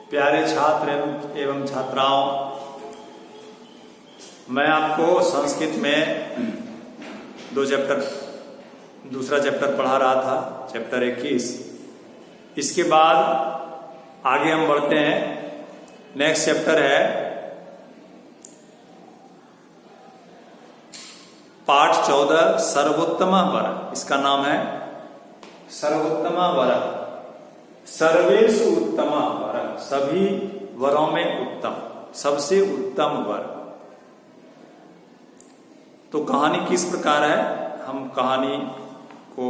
प्यारे छात्र एवं छात्राओं, मैं आपको संस्कृत में दूसरा चैप्टर पढ़ा रहा था, चैप्टर 21। इसके बाद आगे हम बढ़ते हैं। नेक्स्ट चैप्टर है पाठ 14, सर्वोत्तम वर। इसका नाम है सर्वोत्तम वर। सर्वेषु उत्तम वर, सभी वरों में उत्तम, सबसे उत्तम वर। तो कहानी किस प्रकार है, हम कहानी को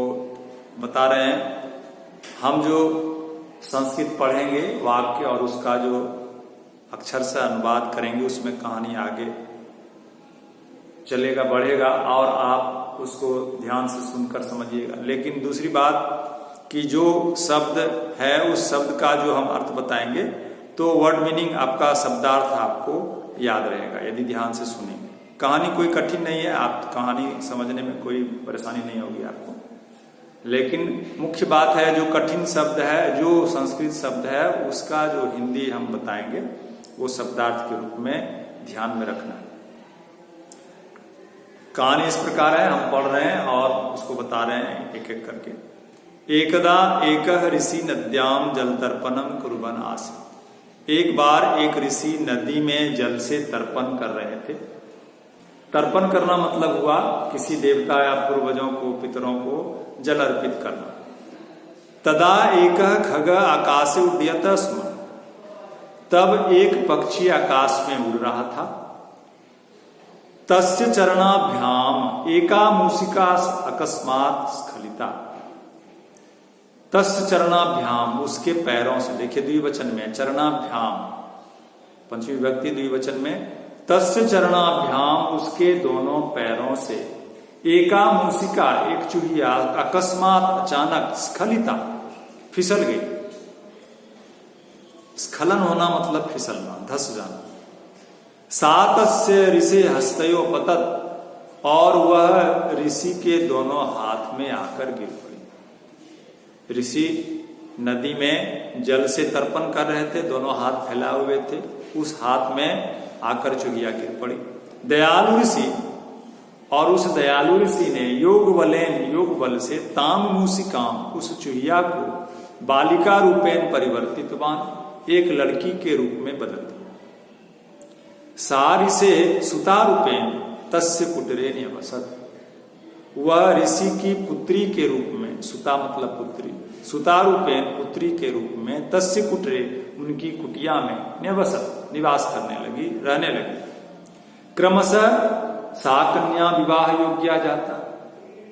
बता रहे हैं। हम जो संस्कृत पढ़ेंगे वाक्य और उसका जो अक्षर से अनुवाद करेंगे, उसमें कहानी आगे चलेगा, बढ़ेगा और आप उसको ध्यान से सुनकर समझिएगा। लेकिन दूसरी बात कि जो शब्द है उस शब्द का जो हम अर्थ बताएंगे तो वर्ड मीनिंग आपका शब्दार्थ आपको याद रहेगा यदि ध्यान से सुनेंगे। कहानी कोई कठिन नहीं है, आप कहानी समझने में कोई परेशानी नहीं होगी आपको। लेकिन मुख्य बात है जो कठिन शब्द है, जो संस्कृत शब्द है, उसका जो हिंदी हम बताएंगे वो शब्दार्थ के रूप में ध्यान में रखना है। कहानी इस प्रकार है, हम पढ़ रहे हैं और उसको बता रहे हैं एक एक करके। एकदा एकः ऋषि नद्याम जल तर्पणम कुर्वन् आसीत्। एक बार एक ऋषि नदी में जल से तर्पण कर रहे थे। तर्पण करना मतलब हुआ किसी देवता या पूर्वजों को, पितरों को जल अर्पित करना। तदा एकः खग आकाशे उड्डयत स्म। तब एक पक्षी आकाश में उड़ रहा था। तस्य चरणाभ्याम एका मूषिका अकस्मात् स्खलिता। तस्य चरणाभ्याम, उसके पैरों से, देखिए द्विवचन में, चरणाभ्याम पंचमी विभक्ति द्विवचन में, तस्य चरणाभ्याम, उसके दोनों पैरों से, एका मूषिका, एक चूहिया, अकस्मात, अचानक, स्खलिता, फिसल गई। स्खलन होना मतलब फिसलना, धस जाना। सातस्य ऋषि हस्तयो पतत, और वह ऋषि के दोनों हाथ में आकर गिर पड़ी। ऋषि नदी में जल से तर्पण कर रहे थे, दोनों हाथ फैलाए हुए थे, उस हाथ में आकर चुहिया गिर पड़ी। दयालु ऋषि, और उस दयालु ऋषि ने योग बल से ताम मूषिकाम, उस चुहिया को बालिका रूपेण परिवर्तितवान, एक लड़की के रूप में बदल दिया। सारि से सुता रूपेण तस्य पुत्रे निवसत, वह ऋषि की पुत्री के रूप में, सुता मतलब पुत्री, सुता रूपेण पुत्री के रूप में, तस्य कुटरे, उनकी कुटिया में, निवसत, निवास करने लगी, रहने लगी। क्रमशः सा कन्या विवाह योग्या जाता,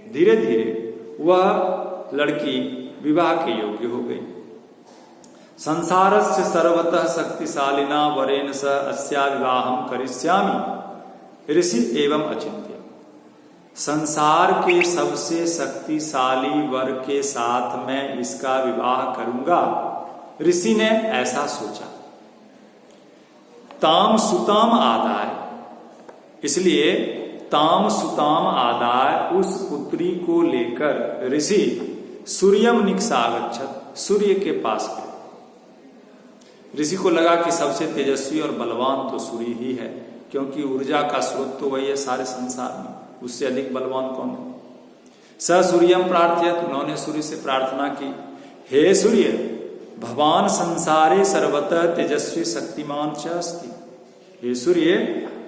धीरे धीरे वह लड़की विवाह के योग्य हो गई। संसारस्य सर्वतः शक्तिशालिना वरेण स अस्या विवाहं करिष्यामि ऋषि एवं अचिंत्य। संसार के सबसे शक्तिशाली वर के साथ मैं इसका विवाह करूंगा, ऋषि ने ऐसा सोचा। ताम सुताम आदाय, इसलिए ताम सुताम आदाय, उस पुत्री को लेकर ऋषि सूर्यम निक्षागच्छत, सूर्य के पास गए। ऋषि को लगा कि सबसे तेजस्वी और बलवान तो सूर्य ही है, क्योंकि ऊर्जा का स्रोत तो वही है सारे संसार में, उससे अधिक बलवान कौन है। स सूर्यम प्रार्थयत, उन्होंने सूर्य से प्रार्थना की, हे सूर्य, भवान संसारे सर्वतः तेजस्वी शक्तिमान च अस्ति। हे सूर्य,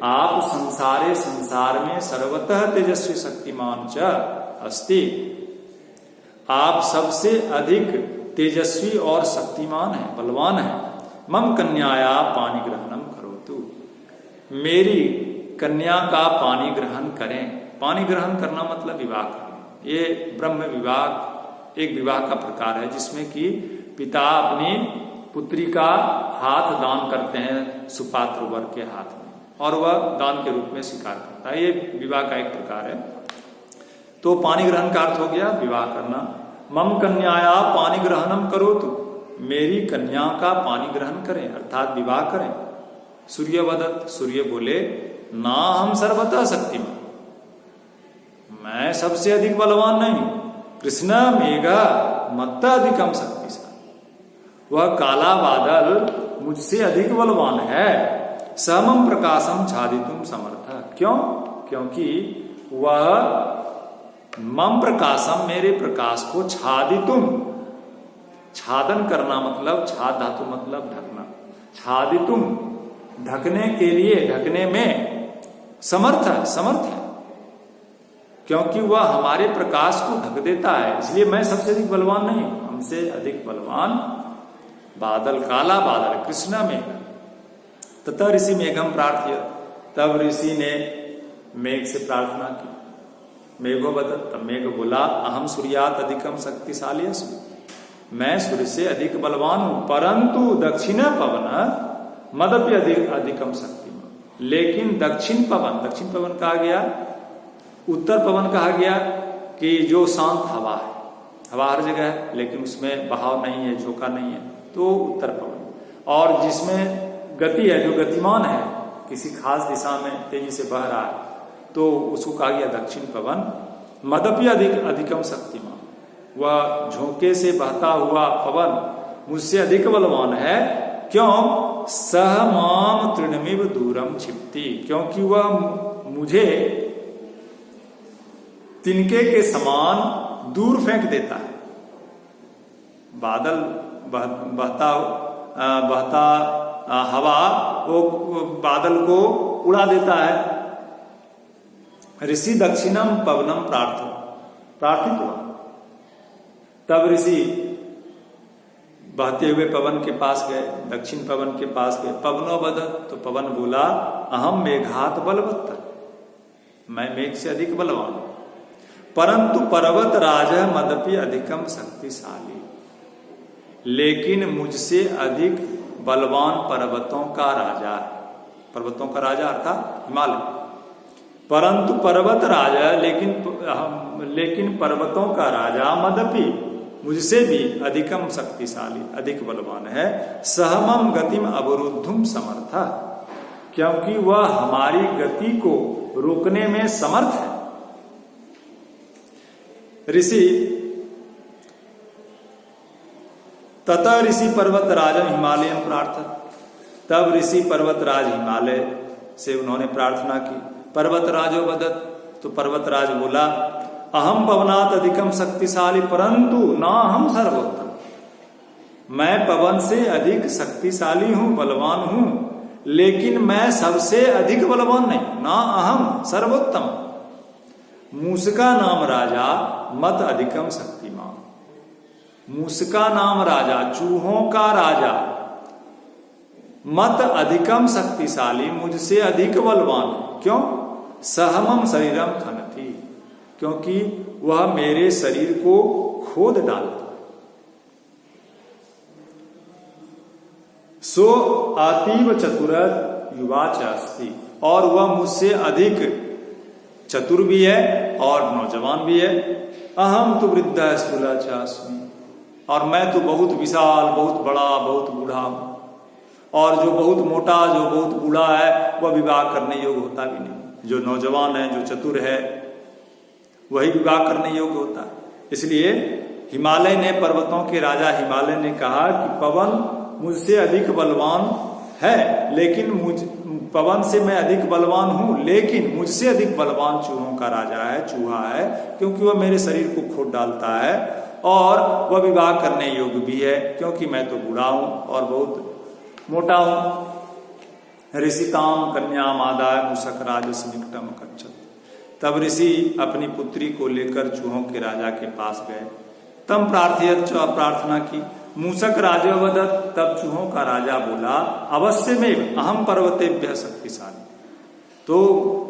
आप संसारे, संसार में, सर्वतः तेजस्वी शक्तिमान च अस्ति, आप सबसे अधिक तेजस्वी और शक्तिमान है, बलवान है। मम कन्याया पानी ग्रहणम करोतु, मेरी कन्या का पानी ग्रहण करें। पानी ग्रहण करना मतलब विवाह करना। ये ब्रह्म विवाह एक विवाह का प्रकार है जिसमें कि पिता अपनी पुत्री का हाथ दान करते हैं सुपात्र वर के हाथ में, और वह दान के रूप में स्वीकार करता है। ये विवाह का एक प्रकार है। तो पानी ग्रहण का अर्थ हो गया विवाह करना। मम कन्याया पानी ग्रहणम करोतु, मेरी कन्या का पानी ग्रहण करें, अर्थात विवाह करें। सूर्य वदत, सूर्य बोले, ना हम सर्वतः शक्तिमान, मैं सबसे अधिक बलवान नहीं। कृष्ण मेघा मत्ता अधिकम शक्तिशाली, वह काला बादल मुझसे अधिक बलवान है। समम प्रकाशम छादितुम समर्थ। क्यों? क्योंकि वह मम प्रकाशम, मेरे प्रकाश को, छादितुम, छादन करना मतलब, छाद धातु मतलब ढकना, छादितुम ढकने के लिए, ढकने में समर्थ है, क्योंकि वह हमारे प्रकाश को ढक देता है। इसलिए मैं सबसे अधिक बलवान नहीं, हमसे अधिक बलवान बादल, काला बादल, कृष्णा मेघ। तथा ऋषि मेघम प्रार्थ्य, तब ऋषि ने मेघ से प्रार्थना की। मेघो बदत, तब मेघ बोला, अहम सूर्यात अधिकम शक्तिशाली अस्मि, मैं सूर्य से अधिक बलवान हूं, परंतु दक्षिण पवन मदपि अधिकम शक्तिमान। लेकिन दक्षिण पवन कहा गया, उत्तर पवन कहा गया कि जो शांत हवा है, हवा हर जगह है लेकिन उसमें बहाव नहीं है, झोंका नहीं है, तो उत्तर पवन। और जिसमें गति है, जो गतिमान है, किसी खास दिशा में तेजी से बह रहा है, तो उसको कहा गया दक्षिण पवन। मदपि अधिकम शक्तिमान, वह झोंके से बहता हुआ पवन मुझसे अधिक बलवान है। क्यों? सह माम तृणमिव दूरम क्षिप्ति, क्योंकि वह मुझे तिनके के समान दूर फेंक देता है। बादल बहता हवा वो बादल को उड़ा देता है। ऋषि दक्षिणम पवनम प्रार्थित हुआ। तब ऋषि बहते हुए पवन के पास गए, दक्षिण पवन के पास गए। पवनो बदत, तो पवन बोला, अहम मेघात बलवत्तर, मैं मेघ से अधिक बलवान हूं, परंतु पर्वत राज मदपि अधिकम शक्तिशाली, लेकिन मुझसे अधिक बलवान पर्वतों का राजा है। पर्वतों का राजा अर्थात हिमालय। परंतु पर्वत राजा, लेकिन पर्वतों का राजा मदपि, मुझसे भी अधिकम शक्तिशाली, अधिक बलवान है। सहमम गतिम अवरुद्धुम समर्थ, क्योंकि वह हमारी गति को रोकने में समर्थ है। ऋषि तथा ऋषि पर्वत राज हिमालय प्रार्थ, तब ऋषि पर्वतराज हिमालय से उन्होंने प्रार्थना की। पर्वतराजो बदत, तो पर्वतराज बोला, अहम पवनात अधिकम शक्तिशाली, परंतु ना हम सर्वोत्तम, मैं पवन से अधिक शक्तिशाली हूं, बलवान हूं, लेकिन मैं सबसे अधिक बलवान नहीं, ना अहम सर्वोत्तम। मूसका नाम राजा मत अधिकम शक्तिमान, मूसका नाम राजा, चूहों का राजा, मत अधिकम शक्तिशाली, मुझसे अधिक बलवान। क्यों? सहमम शरीरम खनति, क्योंकि वह मेरे शरीर को खोद डालता। सो अतीव चतुर युवा च अस्ति, और वह मुझसे अधिक चतुर भी है और नौजवान भी है। अहम तो वृद्ध स्थूला च अस्मि, और मैं तो बहुत विशाल, बहुत बड़ा, बहुत बूढ़ा हूं। और जो बहुत मोटा, जो बहुत बूढ़ा है, वह विवाह करने योग्य होता भी नहीं। जो नौजवान है, जो चतुर है, वही विवाह करने योग्य होता है। इसलिए हिमालय ने, पर्वतों के राजा हिमालय ने कहा कि पवन मुझसे अधिक बलवान है, लेकिन पवन से मैं अधिक बलवान हूं, लेकिन मुझसे अधिक बलवान चूहों का राजा है, चूहा है, क्योंकि वह मेरे शरीर को खोद डालता है, और वह विवाह करने योग्य भी है, क्योंकि मैं तो बूढ़ा हूं और बहुत मोटा हूं। ऋषिताम कन्याम आदाय मूषक राजस निकटम गच्छत, तब ऋषि अपनी पुत्री को लेकर चूहों के राजा के पास गए। तम प्रार्थयत, प्रार्थना की। मूषक राजा वदत, तब चूहों का राजा बोला, अवश्य में अहम पर्वतेभ्य शक्तिशाली। तो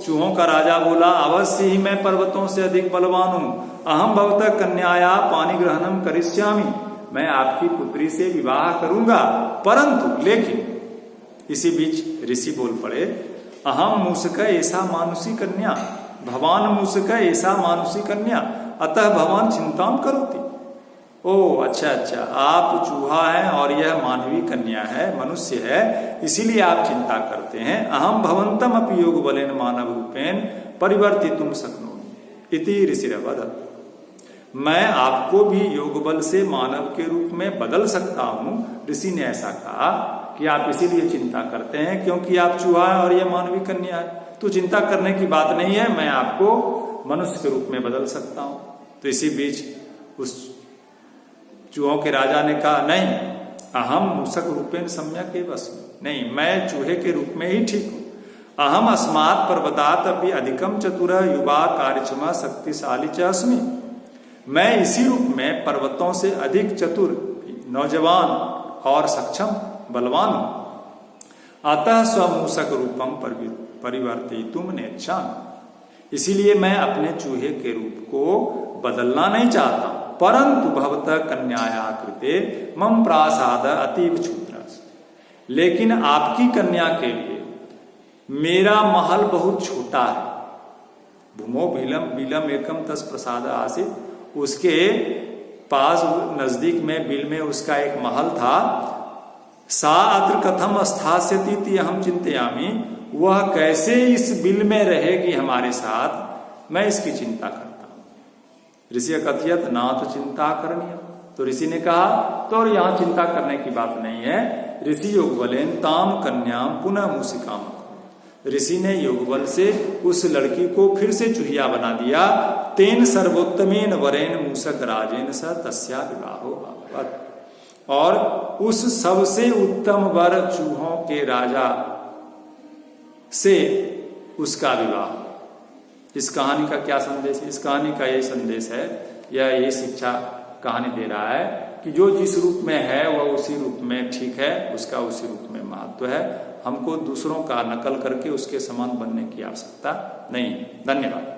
चूहों का राजा बोला, अवश्य ही मैं पर्वतों से अधिक बलवान हूं। अहम भवतः कन्याया पानी ग्रहणम करिष्यामि, मैं आपकी पुत्री से विवाह करूंगा, परंतु लेकिन। इसी बीच ऋषि बोल पड़े, अहम मूषक ऐसा मानुषी कन्या, भवान मूषक ऐसा मानुषी कन्या, अतः भवान चिंता करोति। ओ अच्छा, आप चूहा हैं और यह मानवी कन्या है, मनुष्य है, इसीलिए आप चिंता करते हैं। अहम भवंतम अपि योग बलेन मानव रूपेण परिवर्तितुम शक्नोमि इति ऋषिरवदत्, मैं आपको भी योग बल से मानव के रूप में बदल सकता हूं। ऋषि ने ऐसा कहा। कि आप इसीलिए चिंता करते हैं क्योंकि आप चूहा है और ये मानवी कन्या है, तो चिंता करने की बात नहीं है, मैं आपको मनुष्य के रूप में बदल सकता हूं। तो इसी बीच उस चूहों के राजा ने कहा, नहीं, अहम मूषक रूपेण सम्यक एव अस्मि, नहीं, मैं चूहे के रूप में ही ठीक हूं। अहम अस्मात् पर्वतात् अपि अधिकम चतुर युवा कार्यक्षम शक्तिशाली च अस्मि, मैं इसी रूप में पर्वतों से अधिक चतुर, नौजवान और सक्षम, बलवान हूं। अतः स्वमूषक रूपम परिवर्तितुम नेच्छामि, इसीलिए मैं अपने चूहे के रूप को बदलना नहीं चाहता, परंतु भवतः कन्याया कृते मम प्रासाद अतीव क्षुद्रः, लेकिन आपकी कन्या के लिए मेरा महल बहुत छोटा है। भूमो बिलम एकम तस् प्रसाद आसित, उसके पास नजदीक में बिल में उसका एक महल था। सा अत्र कथम स्थास्यति अहम चिंतयामि, वह कैसे इस बिल में रहेगी हमारे साथ, मैं इसकी चिंता करता हूं। ऋषि कथयत ना तो चिंता करनी, तो ऋषि ने कहा तो और यहां चिंता करने की बात नहीं है। ऋषि योगबलेन ताम कन्याम पुनः मूषिकाम, ऋषि ने योगबल से उस लड़की को फिर से चूहिया बना दिया। तेन सर्वोत्तमेन वरेन मूषक राजेन स तस्या विवाहो अभवत्, और उस सबसे उत्तम वर चूहों के राजा से उसका विवाह। इस कहानी का क्या संदेश है? इस कहानी का यही संदेश है, या यही शिक्षा कहानी दे रहा है कि जो जिस रूप में है वह उसी रूप में ठीक है, उसका उसी रूप में महत्व है। हमको दूसरों का नकल करके उसके समान बनने की आवश्यकता नहीं। धन्यवाद।